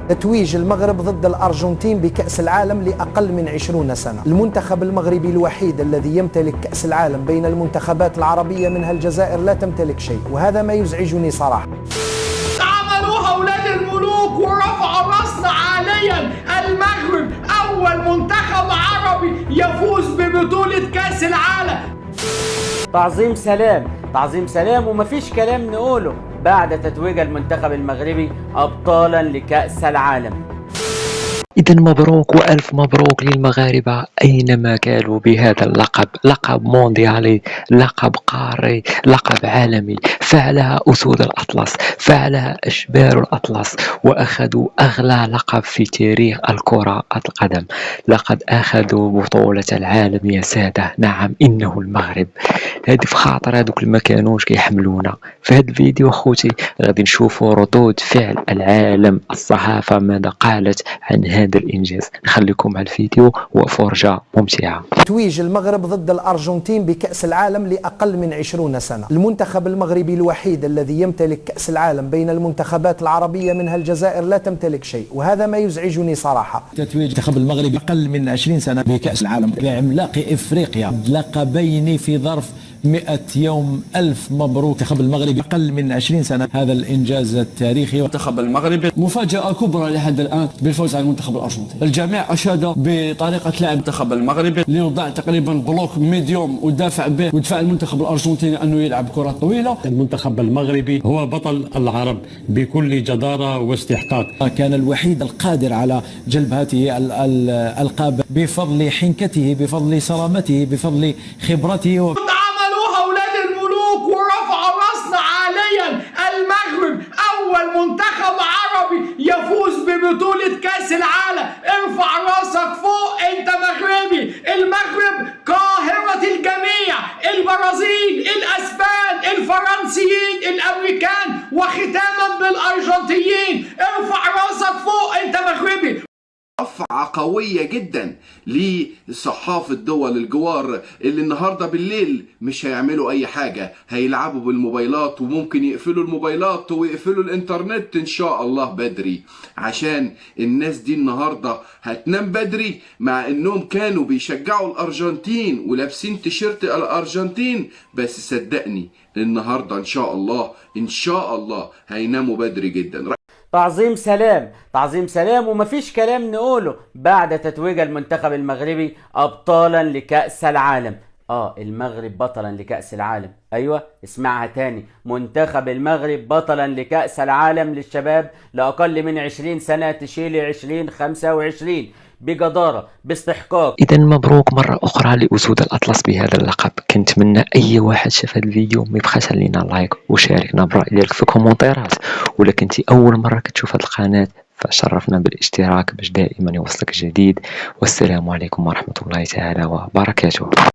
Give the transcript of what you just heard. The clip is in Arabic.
تتويج المغرب ضد الأرجنتين بكأس العالم لأقل من 20 سنة. المنتخب المغربي الوحيد الذي يمتلك كأس العالم بين المنتخبات العربية منها الجزائر لا تمتلك شيء، وهذا ما يزعجني صراحة. عملوها أولاد الملوك ورفعوا راسنا عاليا. المغرب أول منتخب عربي يفوز ببطولة كأس العالم. تعظيم سلام، تعظيم سلام، ومفيش كلام نقوله بعد تتويج المنتخب المغربي أبطالا لكأس العالم. إذا مبروك وألف مبروك للمغاربة أينما كانوا بهذا اللقب، لقب مونديالي، لقب قاري، لقب عالمي. فعلها أسود الأطلس، فعلها أشبال الأطلس، وأخذوا أغلى لقب في تاريخ الكرة القدم. لقد أخذوا بطولة العالم يا سادة، نعم إنه المغرب. هذه في خاطر هذوك اللي ما كانوش كيحملونا. في هذا الفيديو أخوتي غادي نشوفوا ردود فعل العالم، الصحافة ماذا قالت عن هذا الإنجاز. نخليكم على الفيديو وفرجة ممتعة. تتويج المغرب ضد الأرجنتين بكأس العالم لأقل من 20 سنة. المنتخب المغربي الوحيد الذي يمتلك كأس العالم بين المنتخبات العربية منها الجزائر لا تمتلك شيء، وهذا ما يزعجني صراحة. تتويج المنتخب المغربي أقل من 20 سنة بكأس العالم لعملاق إفريقيا، لقبين في ظرف 100 يوم. ألف مبروك المنتخب المغربي، أقل من 20 سنة هذا الإنجاز التاريخي. المنتخب المغربي مفاجأة كبرى لحد الآن بالفوز على المنتخب الأرجنتيني. الجميع أشاد بطريقة لعب المنتخب المغربي ليوضع تقريبا بلوك ميديوم ودافع به، ودفع المنتخب الأرجنتيني أنه يلعب كرة طويلة. المنتخب المغربي هو بطل العرب بكل جدارة واستحقاق. كان الوحيد القادر على جلب هذه الألقاب بفضل حنكته، بفضل صرامته، بفضل خبرته. المغرب أول منتخب عربي يفوز ببطولة كأس العالم. ارفع راسك فوق، أنت مغربي. المغرب قاهرة الجميع، البرازيل، الأسبان، الفرنسيين، الأمريكان، وختاما بالأرجنتيين. ارفع راسك فوق، أنت مغربي. رفعة قوية جدا لصحافة دول الجوار اللي النهاردة بالليل مش هيعملوا اي حاجة، هيلعبوا بالموبايلات، وممكن يقفلوا الموبايلات ويقفلوا الانترنت ان شاء الله بدري، عشان الناس دي النهاردة هتنام بدري، مع انهم كانوا بيشجعوا الارجنتين ولابسين تيشيرت الارجنتين. بس صدقني النهاردة ان شاء الله هيناموا بدري جدا. تعظيم سلام، تعظيم سلام، ومفيش كلام نقوله بعد تتويج المنتخب المغربي أبطالا لكأس العالم. المغرب بطلا لكأس العالم. أيوة اسمعها تاني، منتخب المغرب بطلا لكأس العالم للشباب لأقل من 20 سنة تشيل 2025 بجدارة، باستحقاق. إذا مبروك مرة أخرى لأسود الأطلس بهذا اللقب. كنتمنى أي واحد شاف هذا الفيديو ما يبخاش علينا لايك وشاركنا برأي ديالك في الكومنتيرات، ولا كنتي أول مرة كتشوف هذه القناة فشرفنا بالاشتراك باش دائما يوصلك جديد. والسلام عليكم ورحمة الله تعالى وبركاته.